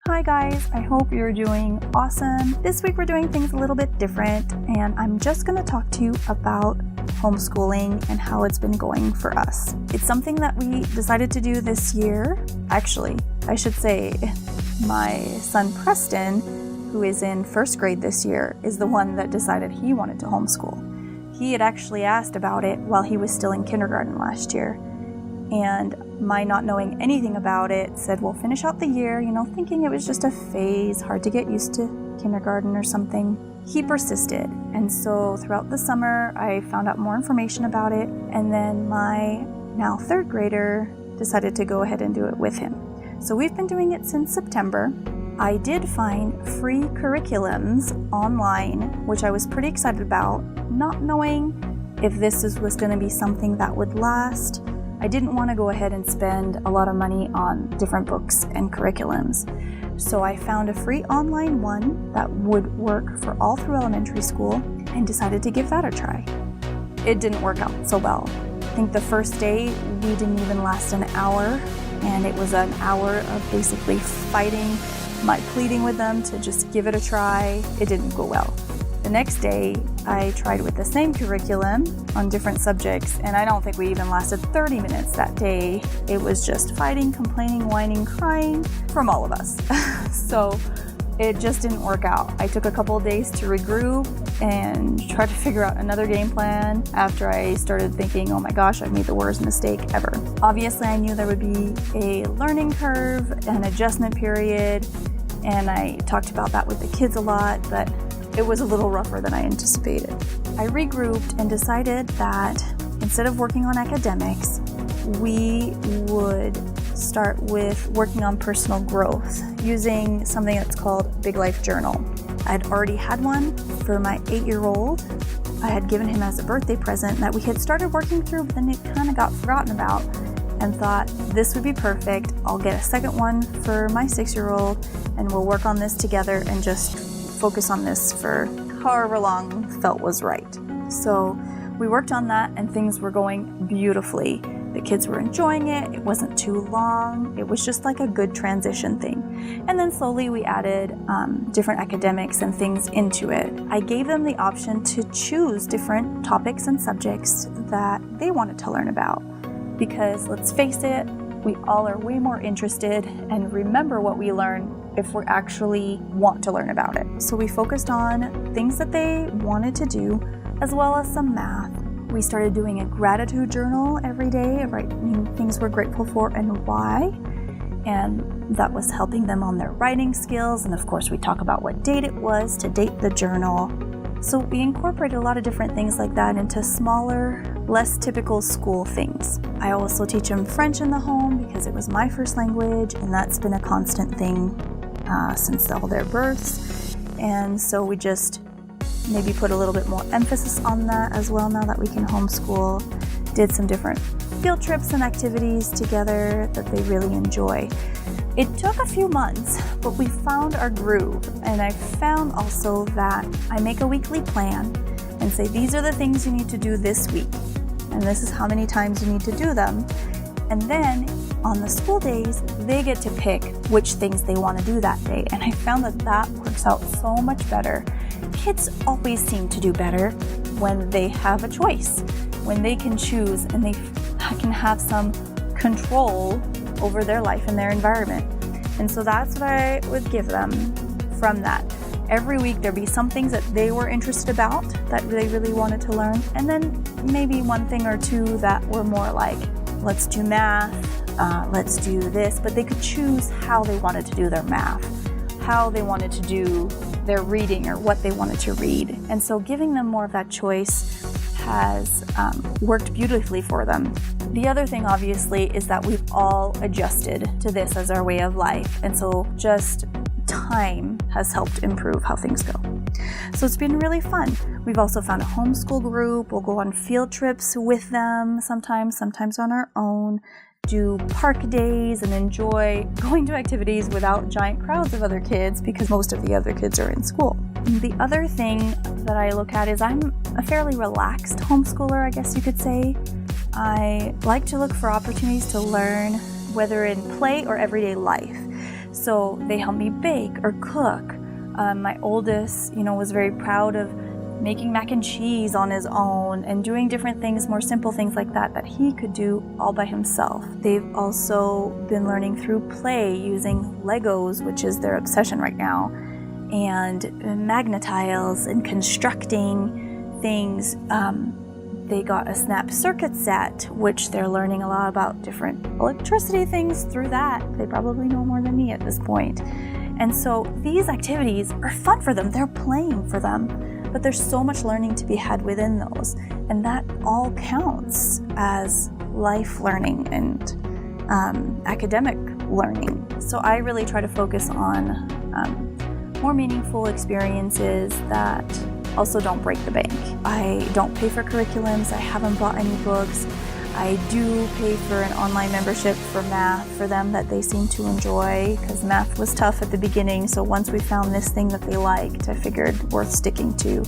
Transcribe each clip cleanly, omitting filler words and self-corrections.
Hi guys, I hope you're doing awesome. This week we're doing things a little bit different, and I'm just going to talk to you about homeschooling and how it's been going for us. It's something that we decided to do this year. Actually, I should say my son Preston, who is in first grade this year, is the one that decided he wanted to homeschool. He had actually asked about it while he was still in kindergarten last year. And my not knowing anything about it said, well, finish out the year, thinking it was just a phase, hard to get used to kindergarten or something. He persisted. And so throughout the summer, I found out more information about it. And then my now third grader decided to go ahead and do it with him. So we've been doing it since September. I did find free curriculums online, which I was pretty excited about, not knowing if this was going to be something that would last. I didn't want to go ahead and spend a lot of money on different books and curriculums. So I found a free online one that would work for all through elementary school and decided to give that a try. It didn't work out so well. I think the first day we didn't even last an hour, and it was an hour of basically fighting, my pleading with them to just give it a try. It didn't go well. The next day, I tried with the same curriculum on different subjects, and I don't think we even lasted 30 minutes that day. It was just fighting, complaining, whining, crying from all of us. So it just didn't work out. I took a couple of days to regroup and try to figure out another game plan after I started thinking, oh my gosh, I've made the worst mistake ever. Obviously, I knew there would be a learning curve, an adjustment period, and I talked about that with the kids a lot, but it was a little rougher than I anticipated. I regrouped and decided that instead of working on academics, we would start with working on personal growth using something that's called Big Life Journal. I'd already had one for my 8-year-old. I had given him as a birthday present that we had started working through, but then it kind of got forgotten about, and thought this would be perfect. I'll get a second one for my 6-year-old, and we'll work on this together and just focus on this for however long felt was right. So we worked on that, and things were going beautifully. The kids were enjoying it. It wasn't too long. It was just like a good transition thing. And then slowly we added different academics and things into it. I gave them the option to choose different topics and subjects that they wanted to learn about. Because let's face it, we all are way more interested and remember what we learn if we actually want to learn about it. So we focused on things that they wanted to do, as well as some math. We started doing a gratitude journal every day, writing things we're grateful for and why. And that was helping them on their writing skills. And of course, we talk about what date it was to date the journal. So we incorporated a lot of different things like that into smaller, less typical school things. I also teach them French in the home because it was my first language, and that's been a constant thing since all their births. And so we just maybe put a little bit more emphasis on that as well now that we can homeschool. Did some different field trips and activities together that they really enjoy. It took a few months, but we found our groove. And I found also that I make a weekly plan and say, these are the things you need to do this week. And this is how many times you need to do them. And then on the school days, they get to pick which things they want to do that day. And I found that that works out so much better. Kids always seem to do better when they have a choice, when they can choose and they can have some control over their life and their environment. And so that's what I would give them from that. Every week there'd be some things that they were interested about that they really wanted to learn, and then maybe one thing or two that were more like, let's do math, let's do this, but they could choose how they wanted to do their math, how they wanted to do their reading or what they wanted to read. And so giving them more of that choice has worked beautifully for them. The other thing, obviously, is that we've all adjusted to this as our way of life. And so just time has helped improve how things go. So it's been really fun. We've also found a homeschool group. We'll go on field trips with them sometimes on our own, do park days and enjoy going to activities without giant crowds of other kids because most of the other kids are in school. The other thing that I look at is I'm a fairly relaxed homeschooler, I guess you could say. I like to look for opportunities to learn, whether in play or everyday life. So they help me bake or cook. My oldest, was very proud of making mac and cheese on his own and doing different things, more simple things like that he could do all by himself. They've also been learning through play using Legos, which is their obsession right now, and magnetiles and constructing things. They got a snap circuit set, which they're learning a lot about different electricity things through that. They probably know more than me at this point. And so these activities are fun for them. They're playing for them. But there's so much learning to be had within those. And that all counts as life learning and academic learning. So I really try to focus on more meaningful experiences that also don't break the bank. I don't pay for curriculums. I haven't bought any books. I do pay for an online membership for math for them that they seem to enjoy, because math was tough at the beginning. So once we found this thing that they liked, I figured worth sticking to.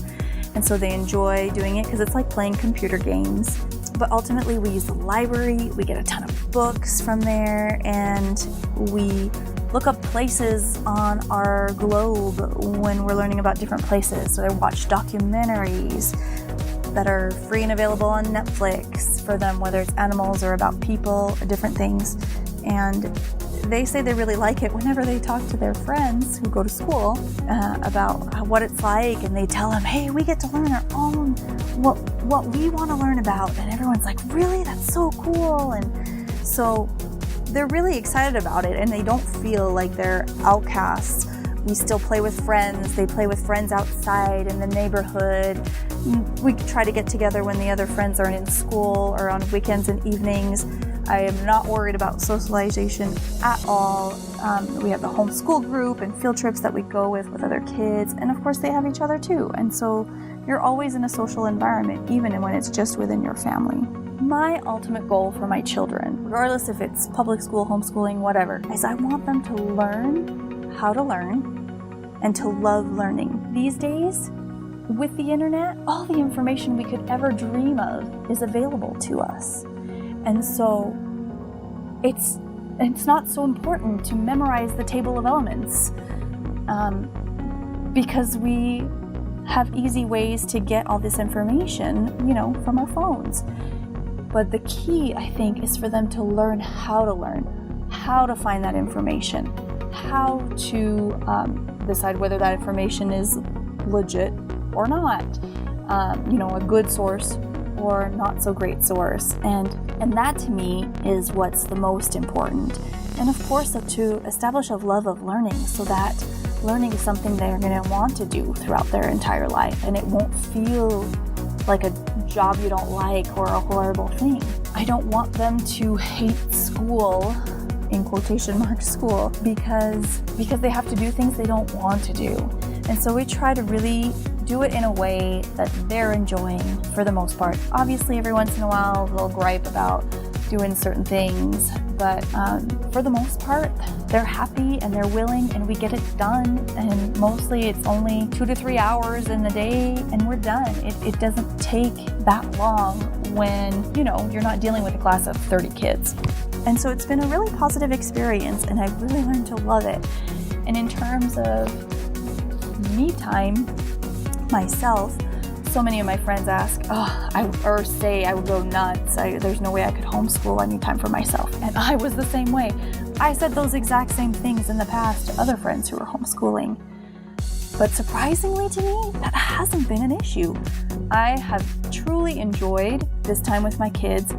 And so they enjoy doing it because it's like playing computer games. But ultimately we use the library, we get a ton of books from there, and we look up places on our globe when we're learning about different places. So they watch documentaries that are free and available on Netflix for them, whether it's animals or about people or different things. And they say they really like it whenever they talk to their friends who go to school about what it's like, and they tell them, hey, we get to learn our own, what we want to learn about. And everyone's like, really? That's so cool. And so they're really excited about it, and they don't feel like they're outcasts. We still play with friends. They play with friends outside in the neighborhood. We try to get together when the other friends aren't in school or on weekends and evenings. I am not worried about socialization at all. We have the homeschool group and field trips that we go with other kids. And of course they have each other too. And so you're always in a social environment, even when it's just within your family. My ultimate goal for my children, regardless if it's public school, homeschooling, whatever, is I want them to learn how to learn and to love learning. These days, with the internet, all the information we could ever dream of is available to us. And so it's not so important to memorize the table of elements because we have easy ways to get all this information, from our phones. But the key, I think, is for them to learn, how to find that information, how to decide whether that information is legit or not, a good source or not so great source. And that to me is what's the most important. And of course, to establish a love of learning so that learning is something they're going to want to do throughout their entire life, and it won't feel like a job you don't like or a horrible thing. I don't want them to hate school, in quotation marks school, because they have to do things they don't want to do. And so we try to really do it in a way that they're enjoying for the most part. Obviously, every once in a while they'll gripe about doing certain things, but for the most part, they're happy and they're willing, and we get it done. And mostly it's only 2 to 3 hours in the day and we're done. It doesn't take that long when, you're not dealing with a class of 30 kids. And so it's been a really positive experience, and I've really learned to love it. And in terms of me time, myself, so many of my friends ask, or say I would go nuts. There's no way I could homeschool. I need time for myself. And I was the same way. I said those exact same things in the past to other friends who were homeschooling. But surprisingly to me, that hasn't been an issue. I have truly enjoyed this time with my kids.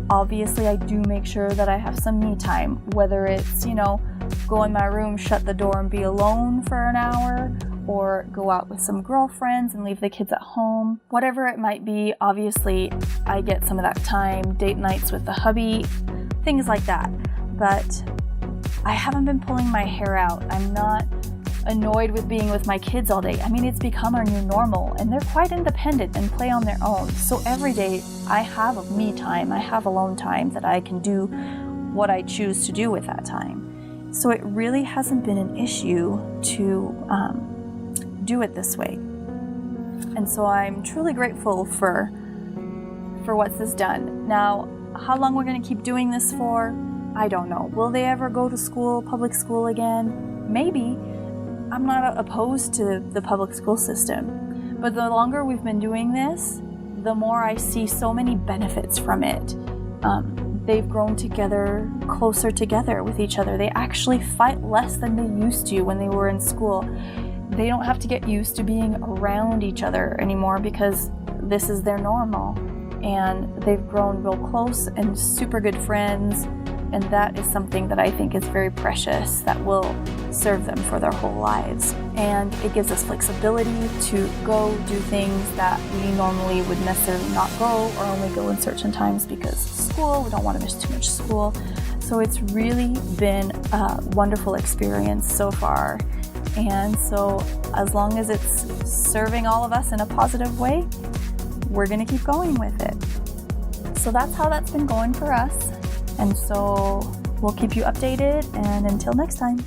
Obviously, I do make sure that I have some me time, whether it's, go in my room, shut the door and be alone for an hour, or go out with some girlfriends and leave the kids at home. Whatever it might be, obviously, I get some of that time, date nights with the hubby, things like that. But I haven't been pulling my hair out. I'm not annoyed with being with my kids all day. I mean, it's become our new normal, and they're quite independent and play on their own. So every day I have a me time, I have alone time that I can do what I choose to do with that time. So it really hasn't been an issue to do it this way. And so I'm truly grateful for what this done. Now, how long we're going to keep doing this for, I don't know. Will they ever go to school, public school again? Maybe. I'm not opposed to the public school system. But the longer we've been doing this, the more I see so many benefits from it. They've grown together, closer together with each other. They actually fight less than they used to when they were in school. They don't have to get used to being around each other anymore because this is their normal. And they've grown real close and super good friends. And that is something that I think is very precious that will serve them for their whole lives. And it gives us flexibility to go do things that we normally would necessarily not go or only go in certain times because school, we don't want to miss too much school. So it's really been a wonderful experience so far. And so as long as it's serving all of us in a positive way, we're going to keep going with it. So that's how that's been going for us. And so we'll keep you updated, and until next time.